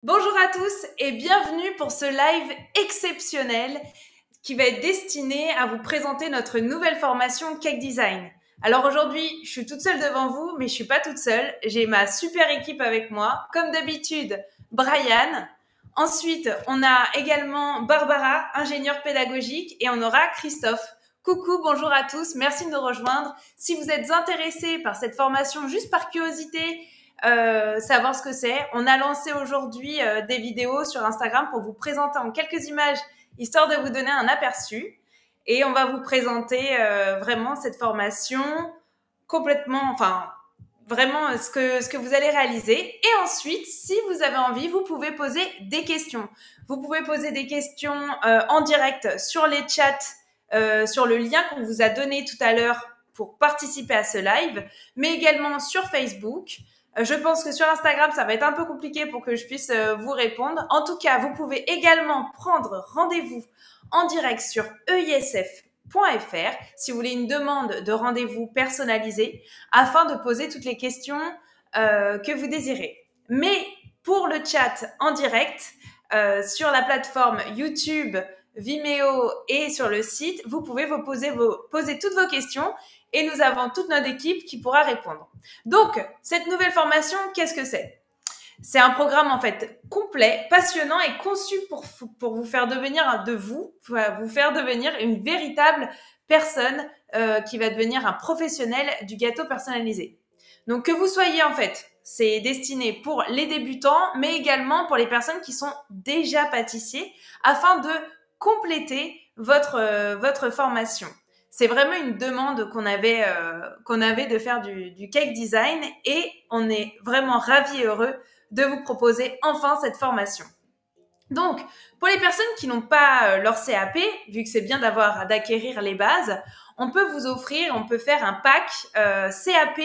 Bonjour à tous et bienvenue pour ce live exceptionnel qui va être destiné à vous présenter notre nouvelle formation Cake Design. Alors aujourd'hui, je suis toute seule devant vous, mais je suis pas toute seule. J'ai ma super équipe avec moi. Comme d'habitude, Brian. Ensuite, on a également Barbara, ingénieure pédagogique, et on aura Christophe. Coucou, bonjour à tous, merci de nous rejoindre. Si vous êtes intéressés par cette formation juste par curiosité, savoir ce que c'est. On a lancé aujourd'hui des vidéos sur Instagram pour vous présenter en quelques images, histoire de vous donner un aperçu. Et on va vous présenter vraiment cette formation complètement, enfin, vraiment ce que vous allez réaliser. Et ensuite, si vous avez envie, vous pouvez poser des questions. Vous pouvez poser des questions en direct sur les chats, sur le lien qu'on vous a donné tout à l'heure pour participer à ce live, mais également sur Facebook. Je pense que sur Instagram, ça va être un peu compliqué pour que je puisse vous répondre. En tout cas, vous pouvez également prendre rendez-vous en direct sur eisf.fr si vous voulez une demande de rendez-vous personnalisé afin de poser toutes les questions que vous désirez. Mais pour le chat en direct, sur la plateforme YouTube, Vimeo et sur le site, vous pouvez poser toutes vos questions et nous avons toute notre équipe qui pourra répondre. Donc, cette nouvelle formation, qu'est-ce que c'est ? C'est un programme en fait complet, passionnant et conçu pour vous faire devenir vous faire devenir une véritable personne qui va devenir un professionnel du gâteau personnalisé. Donc que vous soyez en fait, c'est destiné pour les débutants, mais également pour les personnes qui sont déjà pâtissiers, afin de compléter votre formation. C'est vraiment une demande qu'on avait de faire du cake design et on est vraiment ravis et heureux de vous proposer enfin cette formation. Donc, pour les personnes qui n'ont pas leur CAP, vu que c'est bien d'acquérir les bases, on peut faire un pack CAP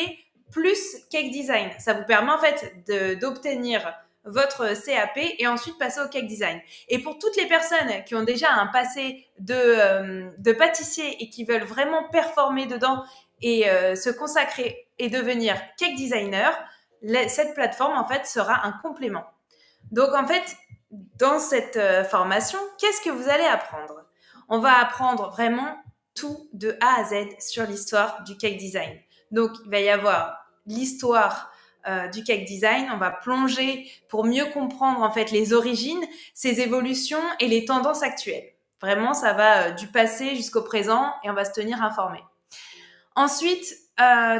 plus cake design. Ça vous permet en fait d'obtenir votre CAP et ensuite passer au cake design. Et pour toutes les personnes qui ont déjà un passé de pâtissier et qui veulent vraiment performer dedans et se consacrer et devenir cake designer, cette plateforme en fait sera un complément. Donc en fait, dans cette formation, qu'est-ce que vous allez apprendre ? On va apprendre vraiment tout de A à Z sur l'histoire du cake design. Donc il va y avoir l'histoire du cake design, on va plonger pour mieux comprendre en fait les origines, ses évolutions et les tendances actuelles. Vraiment, ça va du passé jusqu'au présent et on va se tenir informé. Ensuite,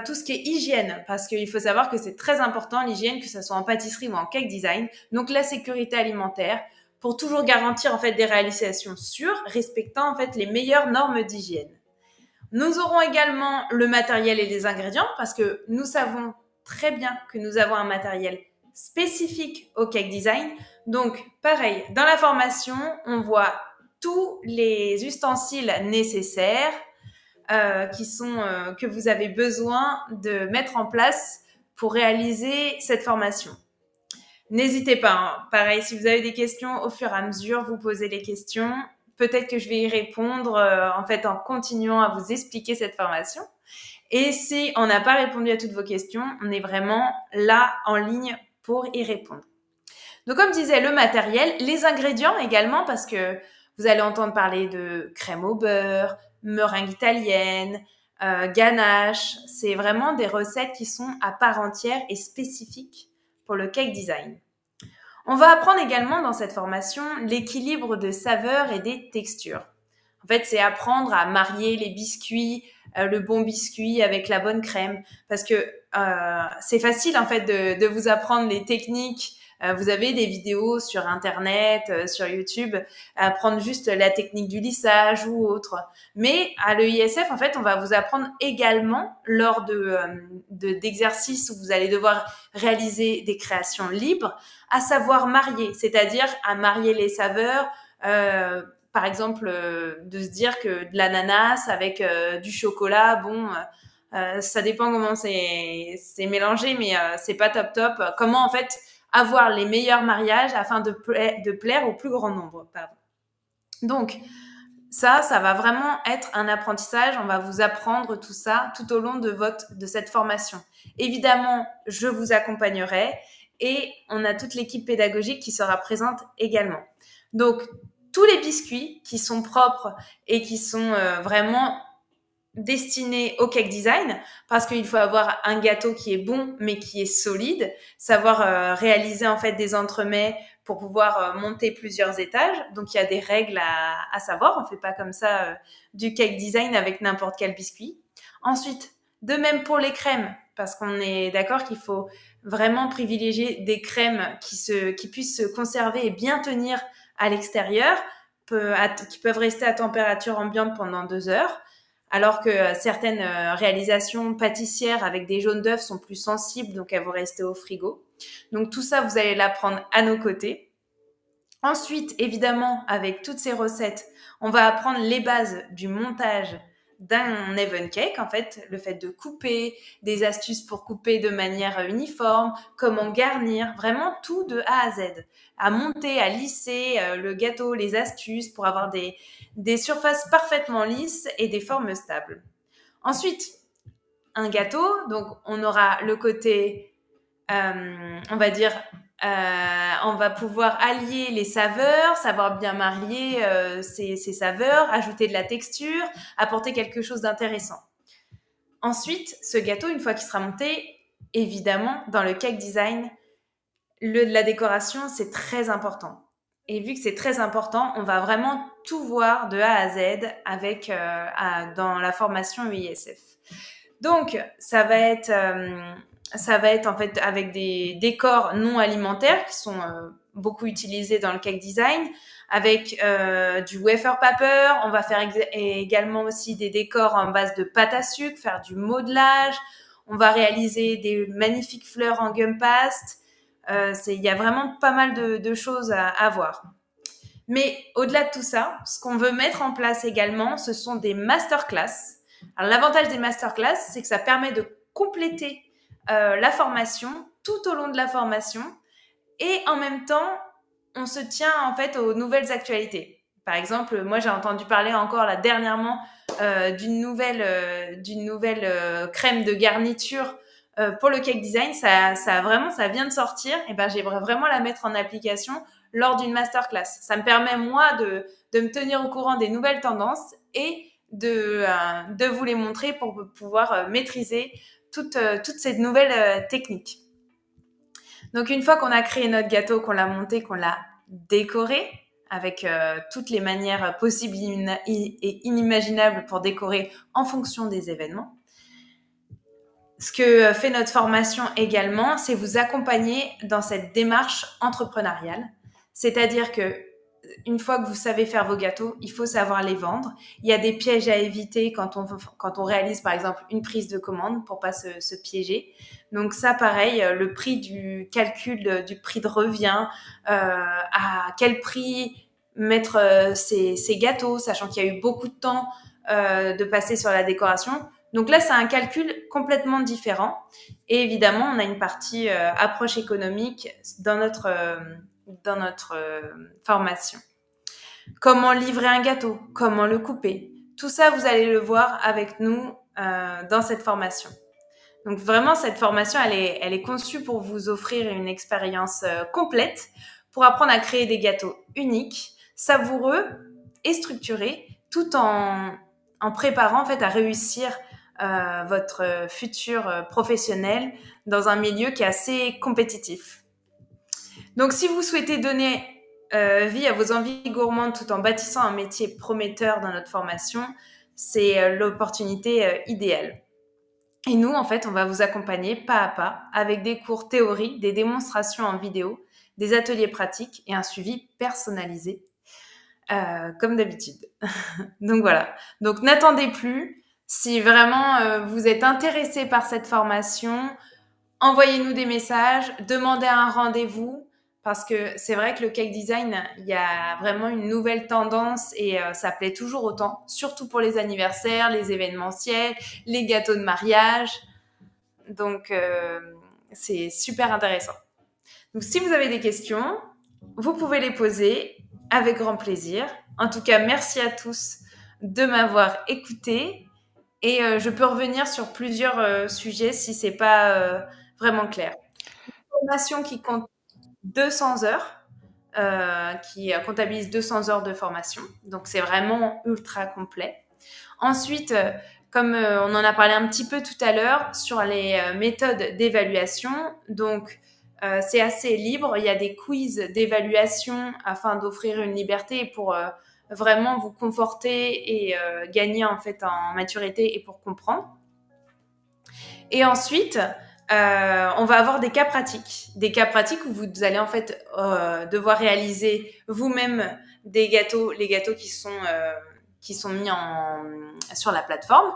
tout ce qui est hygiène, parce qu'il faut savoir que c'est très important l'hygiène, que ce soit en pâtisserie ou en cake design. Donc la sécurité alimentaire, pour toujours garantir en fait des réalisations sûres, respectant en fait les meilleures normes d'hygiène. Nous aurons également le matériel et les ingrédients, parce que nous savons très bien que nous avons un matériel spécifique au cake design. Donc pareil, dans la formation, on voit tous les ustensiles nécessaires, que vous avez besoin de mettre en place pour réaliser cette formation. N'hésitez pas, hein. Pareil, si vous avez des questions, au fur et à mesure, vous posez les questions. Peut-être que je vais y répondre en fait en continuant à vous expliquer cette formation. Et si on n'a pas répondu à toutes vos questions, on est vraiment là en ligne pour y répondre. Donc comme je disais, le matériel, les ingrédients également, parce que vous allez entendre parler de crème au beurre, meringue italienne, ganache. C'est vraiment des recettes qui sont à part entière et spécifiques pour le cake design. On va apprendre également dans cette formation l'équilibre de saveurs et des textures. En fait, c'est apprendre à marier les biscuits, le bon biscuit avec la bonne crème, parce que c'est facile en fait de vous apprendre les techniques. Vous avez des vidéos sur Internet, sur YouTube, apprendre juste la technique du lissage ou autre. Mais à l'EISF, en fait, on va vous apprendre également lors d'exercices où vous allez devoir réaliser des créations libres, à savoir marier, c'est-à-dire à marier les saveurs. Par exemple, de se dire que de l'ananas avec du chocolat, bon, ça dépend comment c'est mélangé, mais c'est pas top top. Comment en fait avoir les meilleurs mariages afin de plaire au plus grand nombre. Pardon. Donc, ça va vraiment être un apprentissage. On va vous apprendre tout ça tout au long de cette formation. Évidemment, je vous accompagnerai et on a toute l'équipe pédagogique qui sera présente également. Donc, tous les biscuits qui sont propres et qui sont vraiment destinés au cake design, parce qu'il faut avoir un gâteau qui est bon mais qui est solide, savoir réaliser en fait des entremets pour pouvoir monter plusieurs étages. Donc il y a des règles à savoir, on fait pas comme ça du cake design avec n'importe quel biscuit. Ensuite, de même pour les crèmes, parce qu'on est d'accord qu'il faut vraiment privilégier des crèmes qui puissent se conserver et bien tenir à l'extérieur, qui peuvent rester à température ambiante pendant 2 heures, alors que certaines réalisations pâtissières avec des jaunes d'œufs sont plus sensibles, donc elles vont rester au frigo. Donc tout ça, vous allez l'apprendre à nos côtés. Ensuite, évidemment, avec toutes ces recettes, on va apprendre les bases du montage d'un even cake, en fait, le fait de couper, des astuces pour couper de manière uniforme, comment garnir, vraiment tout de A à Z, à monter, à lisser le gâteau, les astuces pour avoir des surfaces parfaitement lisses et des formes stables. Ensuite, un gâteau, donc on aura le côté, on va dire, on va pouvoir allier les saveurs, savoir bien marier ces saveurs, ajouter de la texture, apporter quelque chose d'intéressant. Ensuite, ce gâteau, une fois qu'il sera monté, évidemment, dans le cake design, la décoration, c'est très important. Et vu que c'est très important, on va vraiment tout voir de A à Z avec, dans la formation UISF. Donc, ça va être en fait avec des décors non alimentaires qui sont beaucoup utilisés dans le cake design, avec du wafer paper. On va faire également aussi des décors en base de pâte à sucre, faire du modelage. On va réaliser des magnifiques fleurs en gum paste. Il y a vraiment pas mal de choses à voir. Mais au-delà de tout ça, ce qu'on veut mettre en place également, ce sont des masterclass. Alors l'avantage des masterclass, c'est que ça permet de compléter la formation tout au long de la formation, et en même temps, on se tient en fait aux nouvelles actualités. Par exemple, moi j'ai entendu parler encore là dernièrement d'une nouvelle crème de garniture pour le cake design. Ça vient de sortir, et ben j'aimerais vraiment la mettre en application lors d'une masterclass. Ça me permet moi de me tenir au courant des nouvelles tendances et de vous les montrer pour pouvoir maîtriser toutes ces nouvelles techniques. Donc une fois qu'on a créé notre gâteau, qu'on l'a monté, qu'on l'a décoré avec toutes les manières possibles et inimaginables pour décorer en fonction des événements, ce que fait notre formation également, c'est vous accompagner dans cette démarche entrepreneuriale. C'est-à-dire que une fois que vous savez faire vos gâteaux, il faut savoir les vendre. Il y a des pièges à éviter quand on réalise par exemple une prise de commande pour pas se piéger. Donc ça, pareil, le prix du calcul du prix de revient, à quel prix mettre ces gâteaux, sachant qu'il y a eu beaucoup de temps de passer sur la décoration. Donc là, c'est un calcul complètement différent. Et évidemment, on a une partie approche économique dans notre formation. Comment livrer un gâteau, comment le couper. Tout ça, vous allez le voir avec nous dans cette formation. Donc vraiment, cette formation, elle est conçue pour vous offrir une expérience complète, pour apprendre à créer des gâteaux uniques, savoureux et structurés, tout en préparant en fait à réussir votre futur professionnel dans un milieu qui est assez compétitif. Donc, si vous souhaitez donner vie à vos envies gourmandes tout en bâtissant un métier prometteur dans notre formation, c'est l'opportunité idéale. Et nous, en fait, on va vous accompagner pas à pas avec des cours théoriques, des démonstrations en vidéo, des ateliers pratiques et un suivi personnalisé, comme d'habitude. Donc voilà. Donc n'attendez plus. Si vraiment vous êtes intéressé par cette formation, envoyez-nous des messages, demandez un rendez-vous, parce que c'est vrai que le cake design, il y a vraiment une nouvelle tendance et ça plaît toujours autant, surtout pour les anniversaires, les événementiels, les gâteaux de mariage. Donc, c'est super intéressant. Donc, si vous avez des questions, vous pouvez les poser avec grand plaisir. En tout cas, merci à tous de m'avoir écouté. Et je peux revenir sur plusieurs sujets si c'est pas vraiment clair. formation qui compte 200 heures, qui comptabilise 200 heures de formation. Donc, c'est vraiment ultra complet. Ensuite, comme on en a parlé un petit peu tout à l'heure, sur les méthodes d'évaluation, donc c'est assez libre. Il y a des quiz d'évaluation afin d'offrir une liberté pour vraiment vous conforter et gagner en fait en maturité et pour comprendre. Et ensuite, on va avoir des cas pratiques où vous allez en fait devoir réaliser vous-même des gâteaux, les gâteaux qui sont mis sur la plateforme.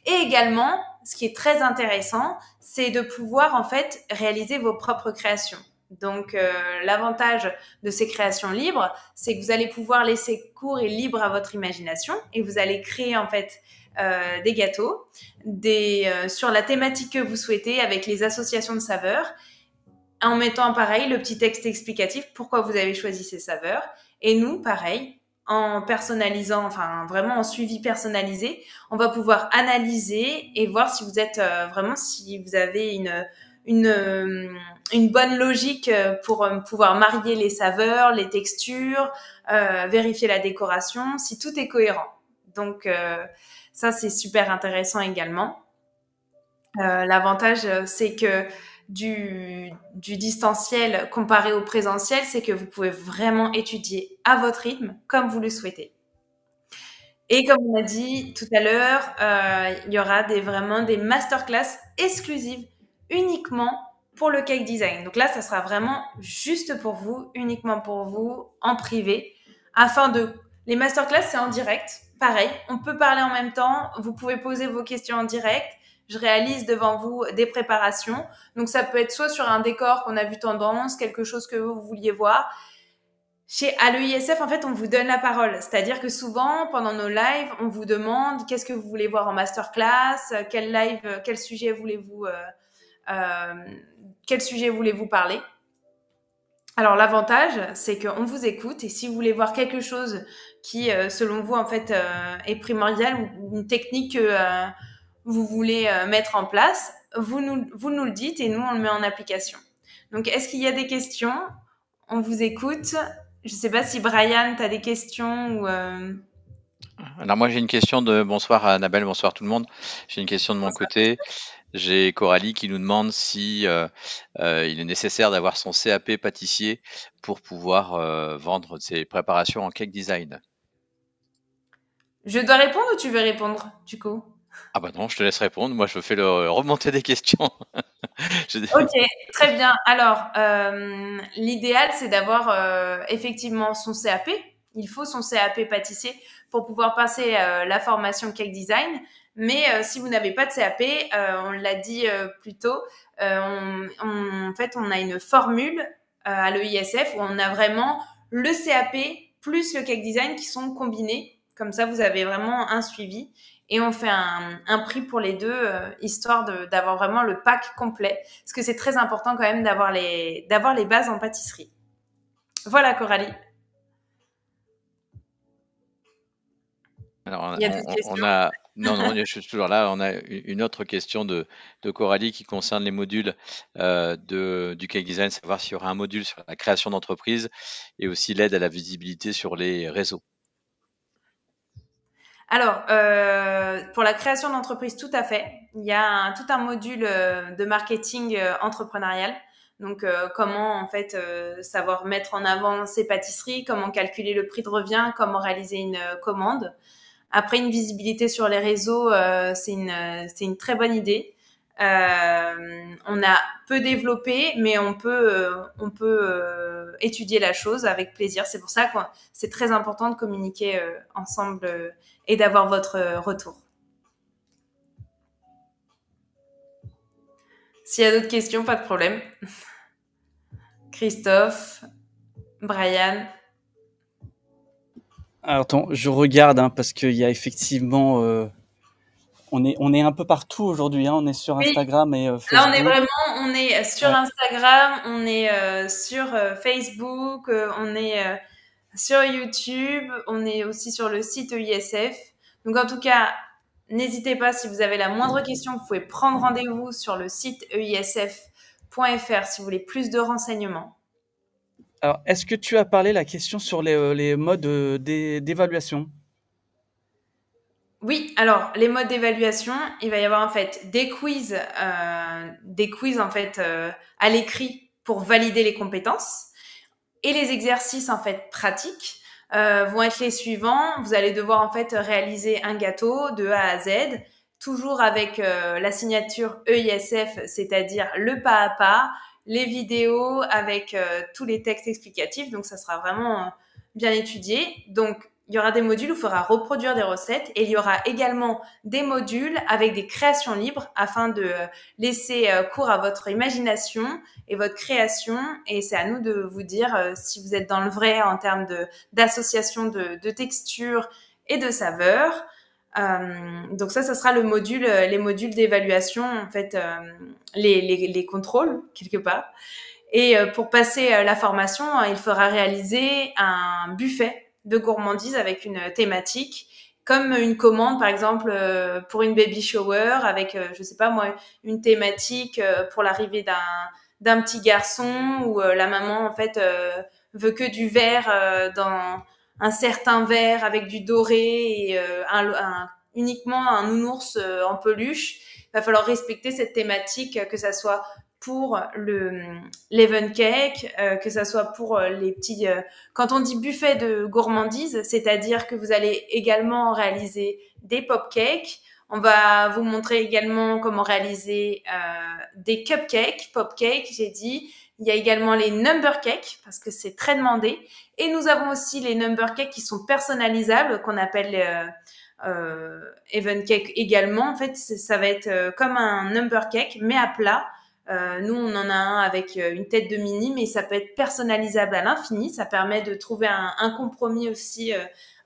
Et également, ce qui est très intéressant, c'est de pouvoir en fait réaliser vos propres créations. Donc, l'avantage de ces créations libres, c'est que vous allez pouvoir laisser cours et libre à votre imagination et vous allez créer en fait des gâteaux sur la thématique que vous souhaitez avec les associations de saveurs en mettant pareil le petit texte explicatif pourquoi vous avez choisi ces saveurs. Et nous, pareil, en personnalisant, enfin vraiment en suivi personnalisé, on va pouvoir analyser et voir si vous êtes vraiment, si vous avez une bonne logique pour pouvoir marier les saveurs, les textures, vérifier la décoration, si tout est cohérent. Donc ça, c'est super intéressant également. L'avantage, c'est que du distanciel comparé au présentiel, c'est que vous pouvez vraiment étudier à votre rythme, comme vous le souhaitez. Et comme on a dit tout à l'heure, il y aura vraiment des masterclass exclusives uniquement pour le cake design. Donc là, ça sera vraiment juste pour vous, uniquement pour vous, en privé, Les masterclass, c'est en direct. Pareil, on peut parler en même temps. Vous pouvez poser vos questions en direct. Je réalise devant vous des préparations. Donc ça peut être soit sur un décor qu'on a vu tendance, quelque chose que vous vouliez voir. À l'EISF, en fait, on vous donne la parole. C'est-à-dire que souvent, pendant nos lives, on vous demande qu'est-ce que vous voulez voir en masterclass, quel sujet voulez-vous parler. Alors, l'avantage, c'est qu'on vous écoute et si vous voulez voir quelque chose qui, selon vous, en fait, est primordial ou une technique que vous voulez mettre en place, vous nous le dites et nous, on le met en application. Donc, est-ce qu'il y a des questions? On vous écoute. Je ne sais pas si Brian, tu as des questions ou Alors moi j'ai une question bonsoir à Annabelle, bonsoir tout le monde. J'ai une question de mon côté. J'ai Coralie qui nous demande si il est nécessaire d'avoir son CAP pâtissier pour pouvoir vendre ses préparations en cake design. Je dois répondre ou tu veux répondre, du coup? Ah bah non, je te laisse répondre. Moi je fais le remonter des questions. Ok, très bien. Alors, l'idéal, c'est d'avoir effectivement son CAP. Il faut son CAP pâtissier pour pouvoir passer la formation cake design. Mais si vous n'avez pas de CAP, on l'a dit plus tôt, en fait, on a une formule à l'EISF où on a vraiment le CAP plus le cake design qui sont combinés. Comme ça, vous avez vraiment un suivi et on fait un prix pour les deux, histoire d'avoir vraiment le pack complet. Parce que c'est très important quand même d'avoir les bases en pâtisserie. Voilà, Coralie. Alors Il y a d'autres on questions? a non, je suis toujours là. On a une autre question de Coralie qui concerne les modules du cake design, savoir s'il y aura un module sur la création d'entreprise et aussi l'aide à la visibilité sur les réseaux. Alors, pour la création d'entreprise, tout à fait. Il y a tout un module de marketing entrepreneurial. Donc, comment en fait savoir mettre en avant ses pâtisseries, comment calculer le prix de revient, comment réaliser une commande. Après, une visibilité sur les réseaux, c'est une très bonne idée. On a peu développé, mais on peut étudier la chose avec plaisir. C'est pour ça que c'est très important de communiquer ensemble et d'avoir votre retour. S'il y a d'autres questions, pas de problème. Christophe, Brian. Alors, attends, je regarde parce qu'il y a effectivement, on est un peu partout aujourd'hui. On est sur Oui, Instagram et là Facebook. on est sur Ouais. Instagram, on est sur Facebook, on est sur YouTube, on est aussi sur le site EISF. Donc en tout cas, n'hésitez pas si vous avez la moindre question, vous pouvez prendre rendez-vous sur le site EISF si vous voulez plus de renseignements. Alors, est-ce que tu as parlé la question sur les modes d'évaluation? Oui, alors les modes d'évaluation, il va y avoir en fait des quiz en fait à l'écrit pour valider les compétences, et les exercices en fait pratiques vont être les suivants. Vous allez devoir en fait réaliser un gâteau de A à Z, toujours avec la signature EISF, c'est-à-dire le pas à pas, les vidéos avec tous les textes explicatifs. Donc ça sera vraiment bien étudié. Donc il y aura des modules où il faudra reproduire des recettes, et il y aura également des modules avec des créations libres afin de laisser cours à votre imagination et votre création. Et c'est à nous de vous dire si vous êtes dans le vrai en termes d'association de textures et de saveurs. Donc ça sera le module, les modules d'évaluation, en fait, les contrôles quelque part. Et pour passer la formation, il faudra réaliser un buffet de gourmandise avec une thématique, comme une commande, par exemple, pour une baby shower, avec, je sais pas moi, une thématique pour l'arrivée d'un petit garçon, où la maman, en fait, veut que du vert dans un certain verre avec du doré, et uniquement un nounours en peluche. Il va falloir respecter cette thématique, que ça soit pour l'event cake, que ça soit pour les petits... quand on dit buffet de gourmandise, c'est-à-dire que vous allez également réaliser des pop cakes. On va vous montrer également comment réaliser des cupcakes, pop cakes, j'ai dit. Il y a également les number cakes, parce que c'est très demandé. Et nous avons aussi les number cakes qui sont personnalisables, qu'on appelle event cake également. En fait, ça va être comme un number cake, mais à plat. Nous, on en a un avec une tête de mini, mais ça peut être personnalisable à l'infini. Ça permet de trouver un compromis aussi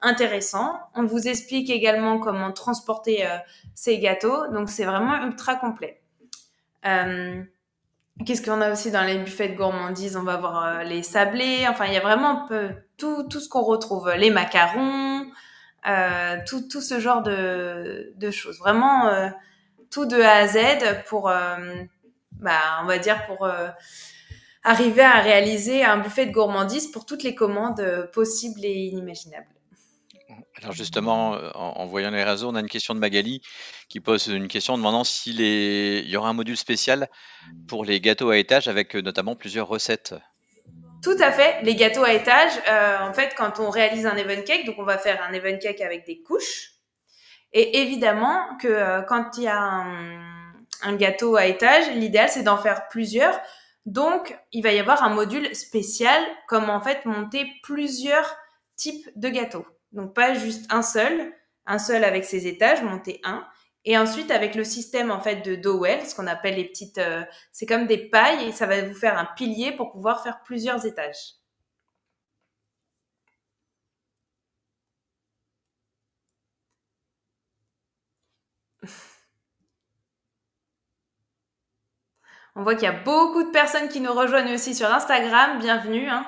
intéressant. On vous explique également comment transporter ces gâteaux. Donc, c'est vraiment ultra complet. Qu'est-ce qu'on a aussi dans les buffets de gourmandise? On va voir les sablés. Enfin, il y a vraiment tout ce qu'on retrouve. Les macarons, tout ce genre de choses. Vraiment tout de A à Z pour... on va dire pour arriver à réaliser un buffet de gourmandise pour toutes les commandes possibles et inimaginables. Alors justement, en voyant les réseaux, on a une question de Magali qui pose une question demandant s'il y aura un module spécial pour les gâteaux à étage avec notamment plusieurs recettes. Tout à fait, les gâteaux à étage, en fait, quand on réalise un event cake, donc on va faire un event cake avec des couches. Et évidemment que quand il y a un gâteau à étage, l'idéal c'est d'en faire plusieurs. Donc, il va y avoir un module spécial, comme en fait monter plusieurs types de gâteaux. Donc, pas juste un seul avec ses étages, monter un. Et ensuite, avec le système en fait de dowel, ce qu'on appelle les petites, c'est comme des pailles, et ça va vous faire un pilier pour pouvoir faire plusieurs étages. On voit qu'il y a beaucoup de personnes qui nous rejoignent aussi sur Instagram. Bienvenue. Hein.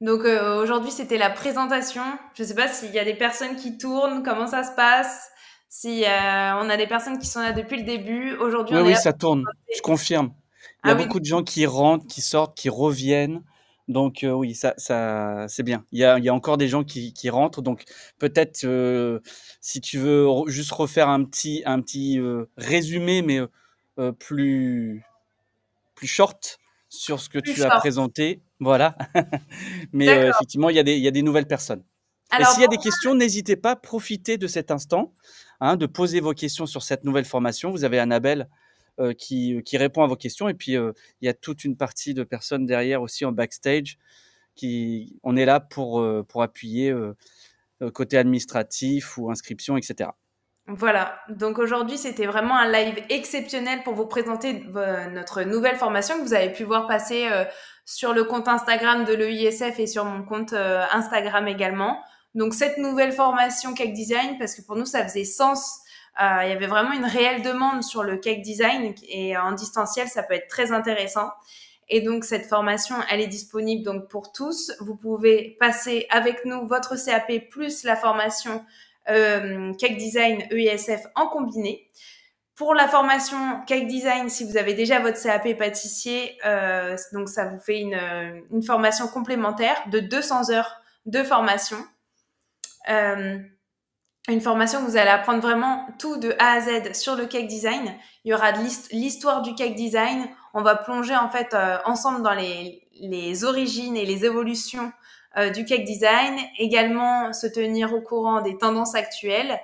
Donc aujourd'hui, c'était la présentation. Je ne sais pas s'il y a des personnes qui tournent, comment ça se passe. Si on a des personnes qui sont là depuis le début. Aujourd'hui, Oui, on est là ça tourne. Je confirme. Il y a beaucoup de gens qui rentrent, qui sortent, qui reviennent. Donc oui, ça c'est bien. Il y a encore des gens qui rentrent. Donc peut-être si tu veux juste refaire un petit résumé, mais plus short sur ce que tu as présenté. Voilà. Mais effectivement, il y a des nouvelles personnes. Alors, et s'il y a des questions, n'hésitez pas, profitez de cet instant, de poser vos questions sur cette nouvelle formation. Vous avez Annabelle qui répond à vos questions. Et puis, il y a toute une partie de personnes derrière aussi en backstage. On est là pour appuyer côté administratif ou inscription, etc. Voilà, donc aujourd'hui c'était vraiment un live exceptionnel pour vous présenter notre nouvelle formation que vous avez pu voir passer sur le compte Instagram de l'EISF et sur mon compte Instagram également. Donc cette nouvelle formation Cake Design, parce que pour nous ça faisait sens, il y avait vraiment une réelle demande sur le Cake Design, et en distanciel ça peut être très intéressant. Et donc cette formation elle est disponible donc pour tous. Vous pouvez passer avec nous votre CAP plus la formation Cake Design EISF en combiné. Pour la formation Cake Design, si vous avez déjà votre CAP pâtissier, donc ça vous fait une formation complémentaire de 200 heures de formation. Une formation où vous allez apprendre vraiment tout de A à Z sur le cake design. Il y aura de l'histoire du cake design. On va plonger en fait ensemble dans les origines et les évolutions du cake design. Également se tenir au courant des tendances actuelles.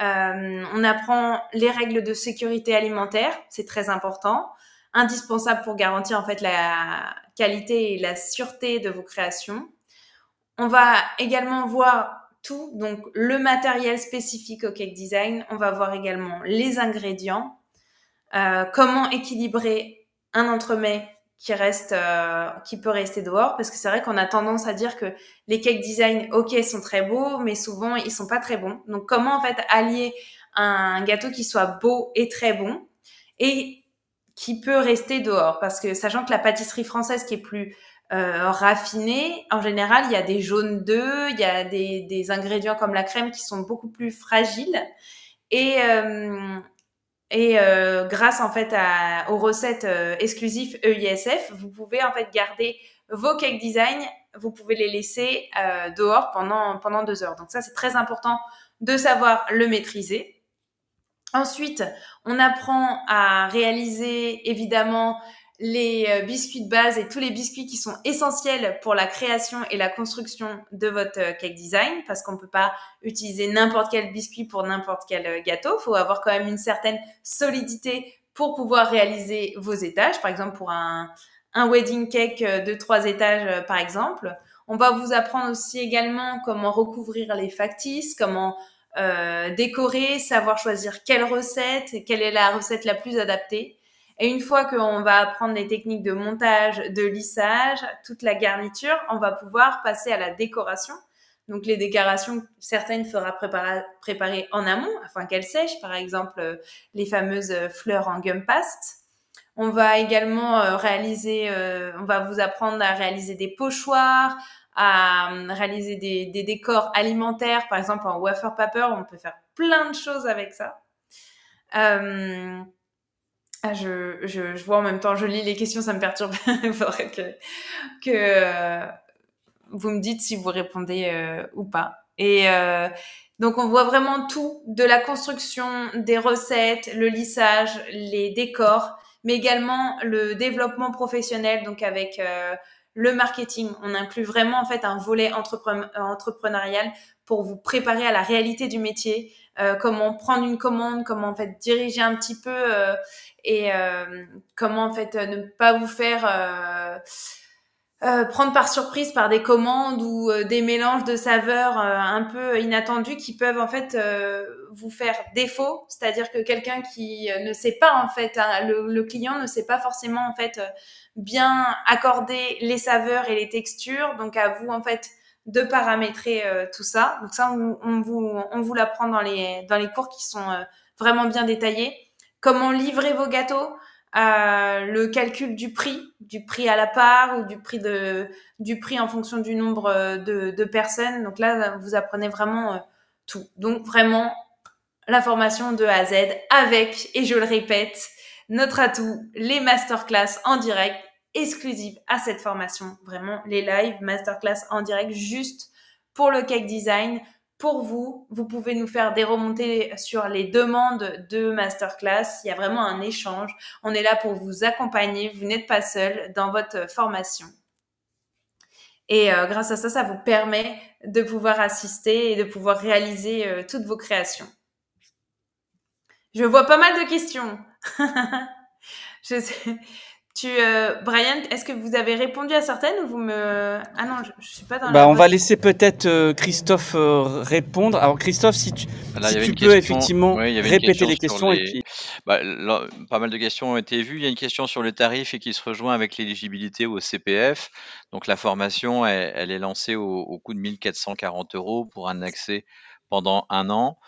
On apprend les règles de sécurité alimentaire, c'est très important, indispensable pour garantir en fait la qualité et la sûreté de vos créations. On va également voir tout, donc le matériel spécifique au cake design. On va voir également les ingrédients, comment équilibrer un entremets qui peut rester dehors, parce que c'est vrai qu'on a tendance à dire que les cake design, ok, sont très beaux, mais souvent ils sont pas très bons. Donc comment en fait allier un gâteau qui soit beau et très bon et qui peut rester dehors, parce que sachant que la pâtisserie française qui est plus raffinée, en général il y a des jaunes d'œufs, il y a des ingrédients comme la crème qui sont beaucoup plus fragiles et grâce en fait aux recettes exclusives EISF, vous pouvez en fait garder vos cake design, vous pouvez les laisser dehors pendant 2 heures. Donc ça, c'est très important de savoir le maîtriser. Ensuite, on apprend à réaliser évidemment les biscuits de base et tous les biscuits qui sont essentiels pour la création et la construction de votre cake design, parce qu'on ne peut pas utiliser n'importe quel biscuit pour n'importe quel gâteau. Il faut avoir quand même une certaine solidité pour pouvoir réaliser vos étages. Par exemple, pour un wedding cake de 3 étages, par exemple. On va vous apprendre aussi également comment recouvrir les factices, comment décorer, savoir choisir quelle recette, quelle est la recette la plus adaptée. Et une fois qu'on va apprendre les techniques de montage, de lissage, toute la garniture, on va pouvoir passer à la décoration. Donc les décorations, certaines il faudra préparer en amont afin qu'elles sèchent, par exemple les fameuses fleurs en gum paste. On va également on va vous apprendre à réaliser des pochoirs, à réaliser des décors alimentaires, par exemple en wafer paper, on peut faire plein de choses avec ça. Je vois en même temps, je lis les questions, ça me perturbe. Il faudrait que vous me dites si vous répondez ou pas. Et donc, on voit vraiment tout, de la construction, des recettes, le lissage, les décors, mais également le développement professionnel, donc avec le marketing. On inclut vraiment en fait un volet entrepreneurial pour vous préparer à la réalité du métier, comment prendre une commande, comment en fait diriger un petit peu et comment en fait ne pas vous faire prendre par surprise par des commandes ou des mélanges de saveurs un peu inattendus qui peuvent en fait vous faire défaut, c'est-à-dire que quelqu'un qui ne sait pas en fait, hein, le client ne sait pas forcément en fait bien accorder les saveurs et les textures, donc à vous en fait de paramétrer tout ça. Donc ça on vous l'apprend dans les cours qui sont vraiment bien détaillés. Comment livrer vos gâteaux, le calcul du prix à la part ou du prix en fonction du nombre de personnes. Donc là, vous apprenez vraiment tout. Donc vraiment, la formation de A à Z avec, et je le répète, notre atout, les masterclass en direct exclusives à cette formation. Vraiment, les live masterclass en direct juste pour le cake design. Pour vous, vous pouvez nous faire des remontées sur les demandes de masterclass. Il y a vraiment un échange. On est là pour vous accompagner. Vous n'êtes pas seul dans votre formation. Et grâce à ça, ça vous permet de pouvoir assister et de pouvoir réaliser toutes vos créations. Je vois pas mal de questions. Je sais. Brian, est-ce que vous avez répondu à certaines ou vous me... Ah non, je suis pas dans la... On va laisser peut-être Christophe répondre. Alors Christophe, si tu peux effectivement répéter les questions. Et puis... là, pas mal de questions ont été vues. Il y a une question sur le tarif et qui se rejoint avec l'éligibilité au CPF. Donc la formation, elle est lancée au coût de 1 440 € pour un accès pendant 1 an.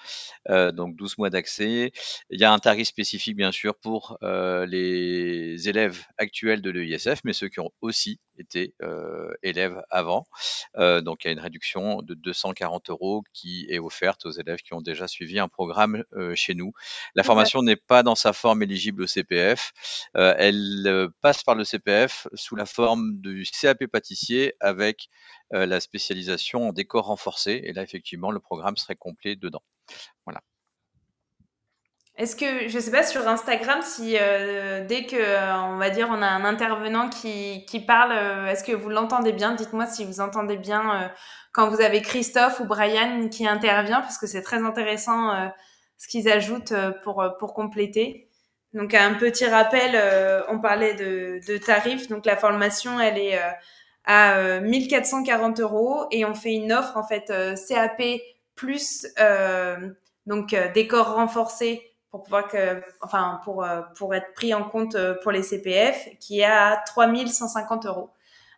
Donc 12 mois d'accès. Il y a un tarif spécifique, bien sûr, pour les élèves actuels de l'EISF, mais ceux qui ont aussi été élèves avant. Donc il y a une réduction de 240 € qui est offerte aux élèves qui ont déjà suivi un programme chez nous. La formation n'est pas dans sa forme éligible au CPF. Elle passe par le CPF sous la forme du CAP pâtissier avec la spécialisation en décor renforcé. Et là, effectivement, le programme serait complet dedans. Voilà. Est-ce que, je sais pas, sur Instagram, si dès que, on va dire, on a un intervenant qui parle, est-ce que vous l'entendez bien? Dites-moi si vous entendez bien quand vous avez Christophe ou Brian qui intervient, parce que c'est très intéressant ce qu'ils ajoutent pour compléter. Donc, un petit rappel, on parlait de tarifs. Donc, la formation, elle est à 1440 € et on fait une offre, en fait, CAP plus décor renforcé pour pouvoir pour être pris en compte pour les CPF, qui est à 3150 €.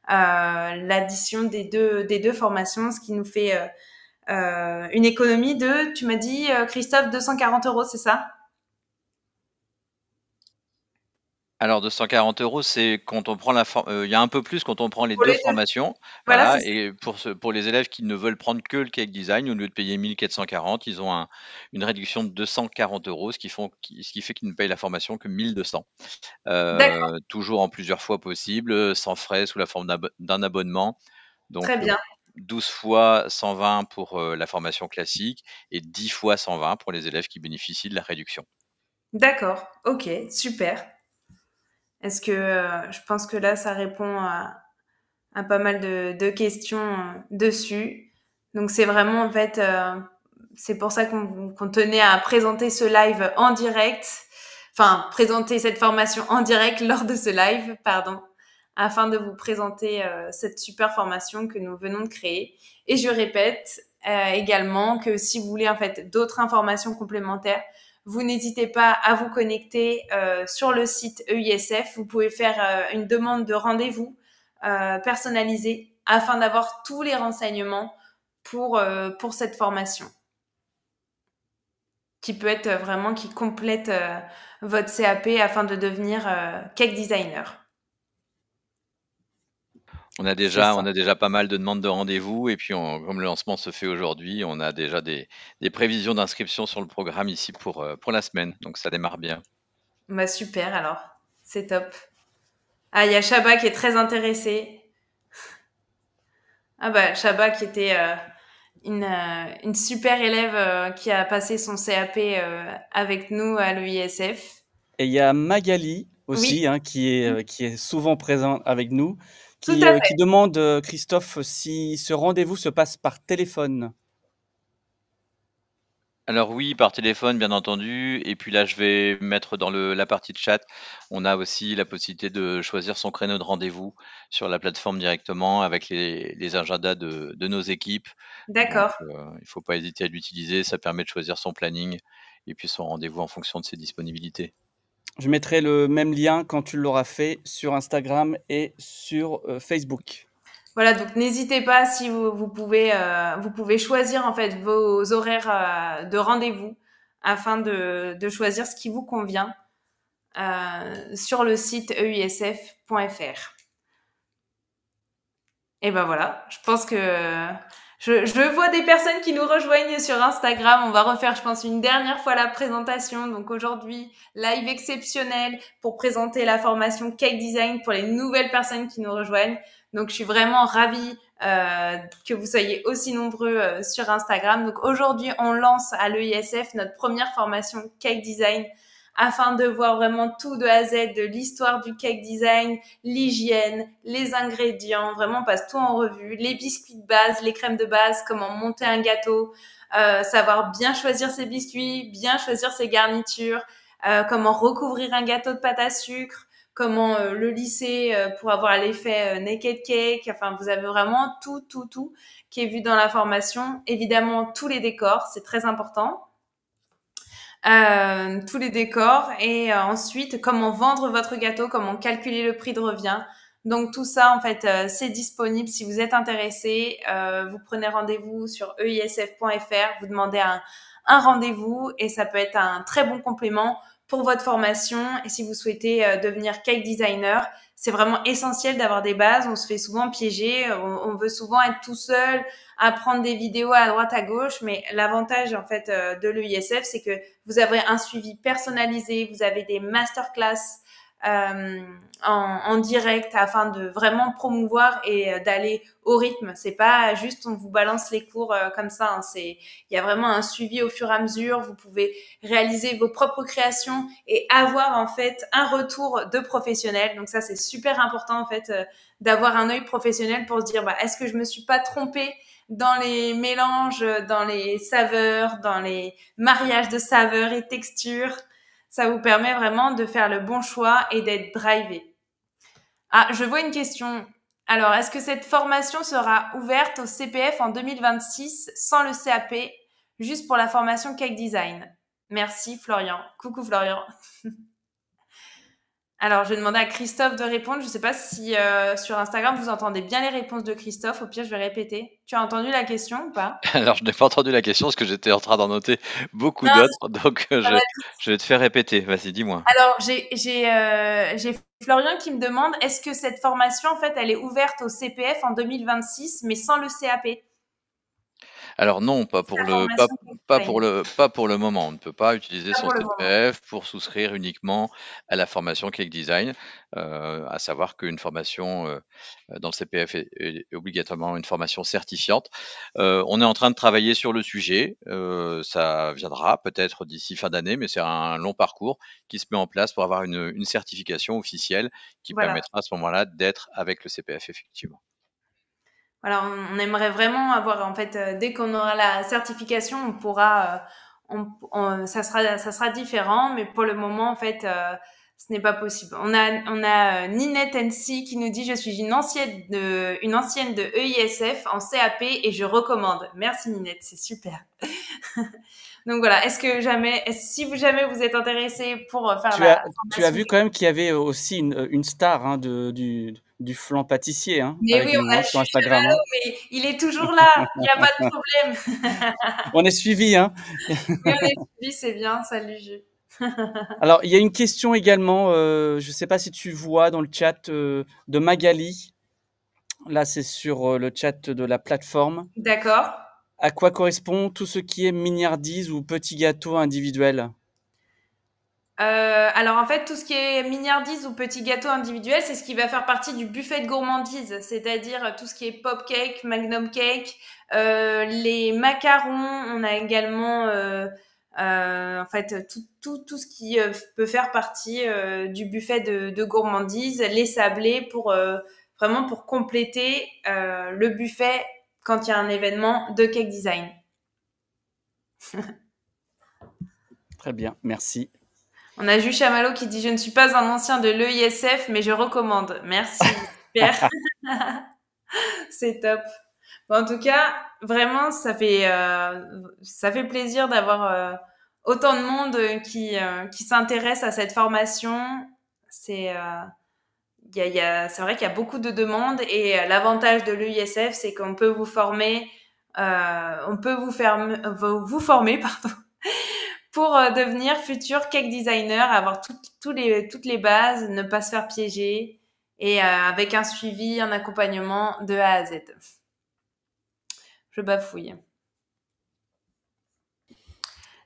L'addition des deux formations, ce qui nous fait une économie de, tu m'as dit, Christophe, 240 €, c'est ça? Alors 240 €, c'est quand on prend il y a un peu plus quand on prend les Pour 2 les deux. formations. Voilà, Voilà, c'est ça. et pour les élèves qui ne veulent prendre que le cake design, au lieu de payer 1440, ils ont une réduction de 240 €, ce qui fait qu'ils ne payent la formation que 1200. D'accord, Toujours en plusieurs fois possible, sans frais, sous la forme d'un abonnement. très Donc bien. 12 fois 120 pour la formation classique et 10 fois 120 pour les élèves qui bénéficient de la réduction. D'accord, ok, super. Est-ce que je pense que là, ça répond à pas mal de questions dessus. Donc c'est vraiment en fait, c'est pour ça qu'on tenait à présenter ce live en direct, enfin présenter cette formation en direct lors de ce live, pardon, afin de vous présenter cette super formation que nous venons de créer. Et je répète également que si vous voulez en fait d'autres informations complémentaires, vous n'hésitez pas à vous connecter sur le site EISF. Vous pouvez faire une demande de rendez-vous personnalisé afin d'avoir tous les renseignements pour cette formation qui peut être vraiment, qui complète votre CAP afin de devenir cake designer. On a déjà pas mal de demandes de rendez-vous et puis comme le lancement se fait aujourd'hui, on a déjà des prévisions d'inscription sur le programme ici pour la semaine. Donc ça démarre bien. Bah super alors, c'est top. Ah, il y a Shaba qui est très intéressé. Ah bah Shaba qui était une super élève qui a passé son CAP avec nous à l'EISF. Et il y a Magali Oui, aussi, hein, qui est souvent présente avec nous, tout à qui fait. demande, Christophe, si ce rendez-vous se passe par téléphone? Alors oui, par téléphone, bien entendu. Et puis là, je vais mettre dans la partie de chat, on a aussi la possibilité de choisir son créneau de rendez-vous sur la plateforme directement avec les agendas de nos équipes. Donc, D'accord. il ne faut pas hésiter à l'utiliser. Ça permet de choisir son planning et puis son rendez-vous en fonction de ses disponibilités. Je mettrai le même lien quand tu l'auras fait sur Instagram et sur, Facebook. Voilà, donc n'hésitez pas si vous pouvez choisir en fait vos horaires de rendez-vous afin de choisir ce qui vous convient sur le site eisf.fr. Et ben voilà, je pense que je vois des personnes qui nous rejoignent sur Instagram. On va refaire, je pense, une dernière fois la présentation. Donc aujourd'hui, live exceptionnel pour présenter la formation Cake Design pour les nouvelles personnes qui nous rejoignent. Donc je suis vraiment ravie que vous soyez aussi nombreux sur Instagram. Donc aujourd'hui, on lance à l'EISF notre première formation Cake Design afin de voir vraiment tout de A à Z, de l'histoire du cake design, l'hygiène, les ingrédients, vraiment on passe tout en revue, les biscuits de base, les crèmes de base, comment monter un gâteau, savoir bien choisir ses biscuits, bien choisir ses garnitures, comment recouvrir un gâteau de pâte à sucre, comment le lisser pour avoir l'effet naked cake. Enfin, vous avez vraiment tout qui est vu dans la formation. Évidemment, tous les décors, c'est très important. Tous les décors et ensuite comment vendre votre gâteau, comment calculer le prix de revient. Donc tout ça, en fait, c'est disponible. Si vous êtes intéressé, vous prenez rendez-vous sur eisf.fr, vous demandez un rendez-vous et ça peut être un très bon complément pour votre formation. Et si vous souhaitez devenir cake designer, c'est vraiment essentiel d'avoir des bases. On se fait souvent piéger, on veut souvent être tout seul, apprendre des vidéos à droite à gauche, mais l'avantage en fait de l'EISF, c'est que vous avez un suivi personnalisé, vous avez des masterclass en direct afin de vraiment promouvoir et d'aller au rythme. C'est pas juste on vous balance les cours comme ça. Hein. Il y a vraiment un suivi au fur et à mesure. Vous pouvez réaliser vos propres créations et avoir en fait un retour de professionnel. Donc ça c'est super important en fait d'avoir un œil professionnel pour se dire est-ce que je me suis pas trompée dans les mélanges, dans les saveurs, dans les mariages de saveurs et textures. Ça vous permet vraiment de faire le bon choix et d'être drivé. Ah, je vois une question. Alors, est-ce que cette formation sera ouverte au CPF en 2026 sans le CAP, juste pour la formation Cake Design? Merci Florian. Coucou Florian. Alors, je vais demander à Christophe de répondre. Je ne sais pas si sur Instagram, vous entendez bien les réponses de Christophe. Au pire, je vais répéter. Tu as entendu la question ou pas? Alors, je n'ai pas entendu la question parce que j'étais en train d'en noter beaucoup d'autres. Donc, je vais te faire répéter. Vas-y, dis-moi. Alors, j'ai Florian qui me demande, est-ce que cette formation, en fait, elle est ouverte au CPF en 2026, mais sans le CAP? Alors non, pas pour le moment. On ne peut pas utiliser Pas son pour le moment. CPF pour souscrire uniquement à la formation Cake Design. À savoir qu'une formation dans le CPF est obligatoirement une formation certifiante. On est en train de travailler sur le sujet. Ça viendra peut-être d'ici fin d'année, mais c'est un long parcours qui se met en place pour avoir une certification officielle qui permettra à ce moment-là d'être avec le CPF effectivement. Voilà, on aimerait vraiment avoir, en fait, dès qu'on aura la certification, on pourra, ça sera différent, mais pour le moment, en fait, ce n'est pas possible. On a Ninette NC qui nous dit, je suis une ancienne de EISF en CAP et je recommande. Merci Ninette, c'est super. Donc voilà, si jamais vous êtes intéressé pour faire tu as vu quand même qu'il y avait aussi une star hein, du flan pâtissier hein, mais avec oui, nous on a sur Instagram. Chamallow, mais il est toujours là, il n'y a pas de problème. On est suivi, hein. Oui, on est suivi, c'est bien. Salut, Jules. Alors, il y a une question également, je ne sais pas si tu vois dans le chat de Magali. Là, c'est sur le chat de la plateforme. D'accord. À quoi correspond tout ce qui est mignardise ou petit gâteau individuel? Alors en fait, tout ce qui est mignardise ou petit gâteau individuel, c'est ce qui va faire partie du buffet de gourmandise, c'est-à-dire tout ce qui est pop cake, magnum cake, les macarons. On a également en fait tout ce qui peut faire partie du buffet de gourmandise, les sablés pour vraiment pour compléter le buffet quand il y a un événement de cake design. Très bien, merci. On a Jules Chamallow qui dit « Je ne suis pas un ancien de l'EISF, mais je recommande. » Merci, super. C'est top. Bon, en tout cas, vraiment, ça fait plaisir d'avoir autant de monde qui s'intéresse à cette formation. C'est vrai qu'il y a beaucoup de demandes et l'avantage de l'EISF, c'est qu'on peut vous former, vous former, pardon, pour devenir futur cake designer, avoir toutes les bases, ne pas se faire piéger et avec un suivi, un accompagnement de A à Z. Je bafouille.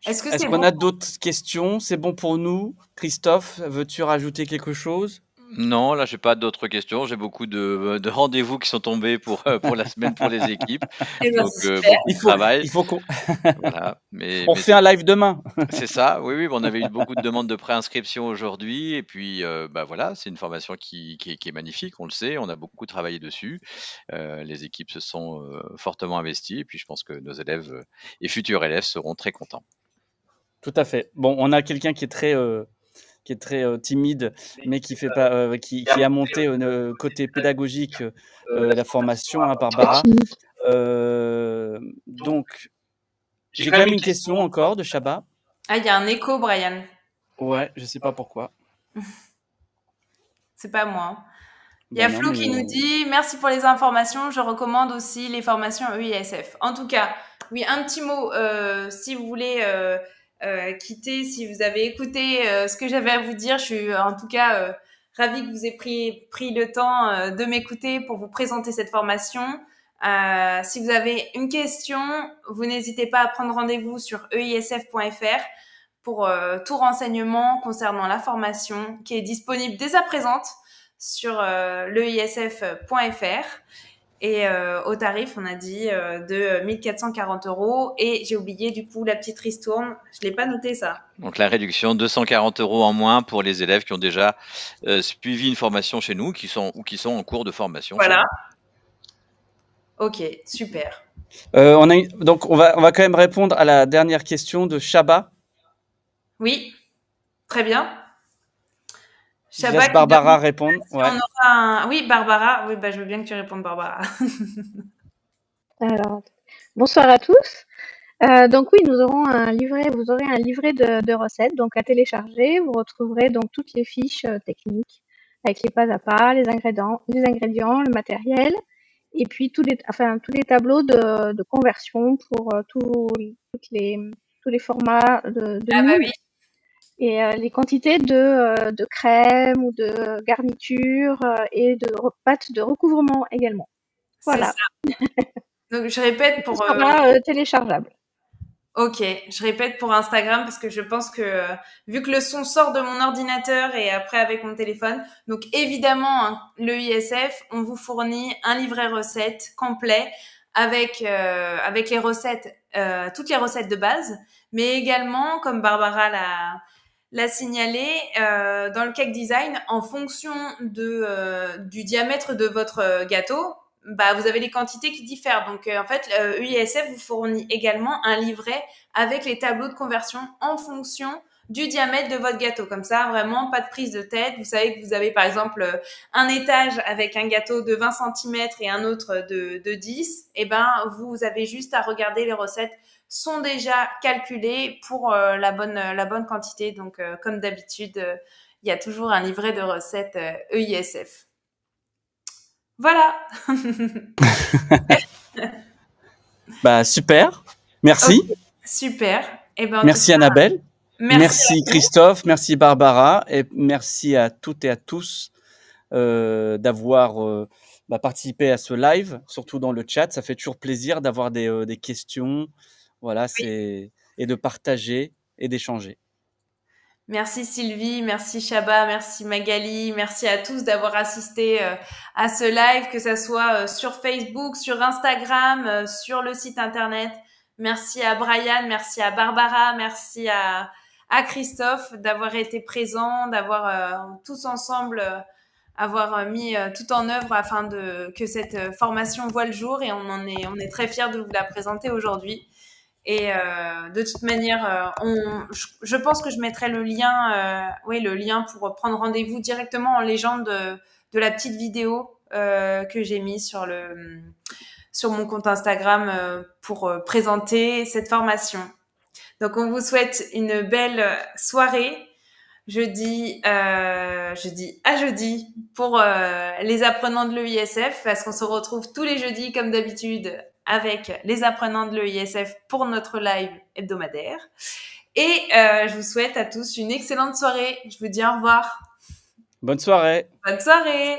Est-ce qu'on a d'autres questions? C'est bon pour nous? Christophe, veux-tu rajouter quelque chose? Non, là, j'ai pas d'autres questions. J'ai beaucoup de rendez-vous qui sont tombés pour la semaine pour les équipes. Donc, beaucoup de travail. Il faut qu'on voilà, on fait un live demain. C'est ça, oui, on avait eu beaucoup de demandes de préinscription aujourd'hui et puis, voilà, c'est une formation qui est magnifique, on le sait, on a beaucoup travaillé dessus. Les équipes se sont, fortement investies et puis je pense que nos élèves, et futurs élèves seront très contents. Tout à fait. Bon, on a quelqu'un qui est très timide, mais qui fait pas, qui a monté côté pédagogique la formation, hein, Barbara. Donc, j'ai quand même une question encore de Chaba. Ah, il y a un écho, Brian. Ouais, je sais pas pourquoi. C'est pas moi. Il y a Flo qui nous dit « Merci pour les informations, je recommande aussi les formations EISF ». En tout cas, oui, un petit mot, si vous voulez quitter, si vous avez écouté ce que j'avais à vous dire, je suis en tout cas ravie que vous ayez pris le temps de m'écouter pour vous présenter cette formation. Si vous avez une question, vous n'hésitez pas à prendre rendez-vous sur eisf.fr pour tout renseignement concernant la formation qui est disponible dès à présent sur l'eisf.fr et au tarif, on a dit, de 1 440 €. Et j'ai oublié du coup la petite ristourne, je l'ai pas noté ça. Donc la réduction, 240 € en moins pour les élèves qui ont déjà suivi une formation chez nous ou qui sont en cours de formation. Voilà. Ok, super. Donc on va quand même répondre à la dernière question de Shaba. Oui, très bien. Je laisse Barbara répondre. Ouais. On aura Oui, Barbara. Oui, je veux bien que tu répondes, Barbara. Alors, bonsoir à tous. Donc oui, vous aurez un livret de recettes donc à télécharger. Vous retrouverez donc toutes les fiches techniques avec les pas à pas, les ingrédients, le matériel, et puis tous les tableaux de conversion pour tous les formats de bah oui. Et les quantités de crème ou de garniture et de pâte de recouvrement également. Voilà. C'est ça. Donc je répète pour téléchargeable. Ok, je répète pour Instagram parce que je pense que vu que le son sort de mon ordinateur et après avec mon téléphone, donc évidemment le ISF, on vous fournit un livret recettes complet avec les recettes, toutes les recettes de base, mais également comme Barbara l'a signalé, dans le cake design, en fonction du diamètre de votre gâteau, vous avez les quantités qui diffèrent. Donc, en fait, EISF vous fournit également un livret avec les tableaux de conversion en fonction du diamètre de votre gâteau. Comme ça, vraiment, pas de prise de tête. Vous savez que vous avez, par exemple, un étage avec un gâteau de 20 cm et un autre de 10. Eh ben, vous avez juste à regarder les recettes sont déjà calculées pour la bonne quantité. Donc, comme d'habitude, il y a toujours un livret de recettes EISF. Voilà. Super. Merci. Okay. Super. Merci Annabelle. Merci Christophe. Merci Barbara. Et merci à toutes et à tous d'avoir participé à ce live, surtout dans le chat. Ça fait toujours plaisir d'avoir des questions. Voilà, et de partager et d'échanger. Merci Sylvie, merci Shaba, merci Magali, merci à tous d'avoir assisté à ce live, que ça soit sur Facebook, sur Instagram, sur le site internet. Merci à Brian, merci à Barbara, merci à Christophe d'avoir été présents, d'avoir tous ensemble avoir mis tout en œuvre afin que cette formation voit le jour, et on est très fiers de vous la présenter aujourd'hui. Et de toute manière, je pense que je mettrai le lien pour prendre rendez-vous directement en légende de la petite vidéo que j'ai mise sur mon compte Instagram pour présenter cette formation. Donc, on vous souhaite une belle soirée. Jeudi à jeudi pour les apprenants de l'EISF, parce qu'on se retrouve tous les jeudis comme d'habitude avec les apprenants de l'EISF pour notre live hebdomadaire. Et je vous souhaite à tous une excellente soirée. Je vous dis au revoir. Bonne soirée. Bonne soirée.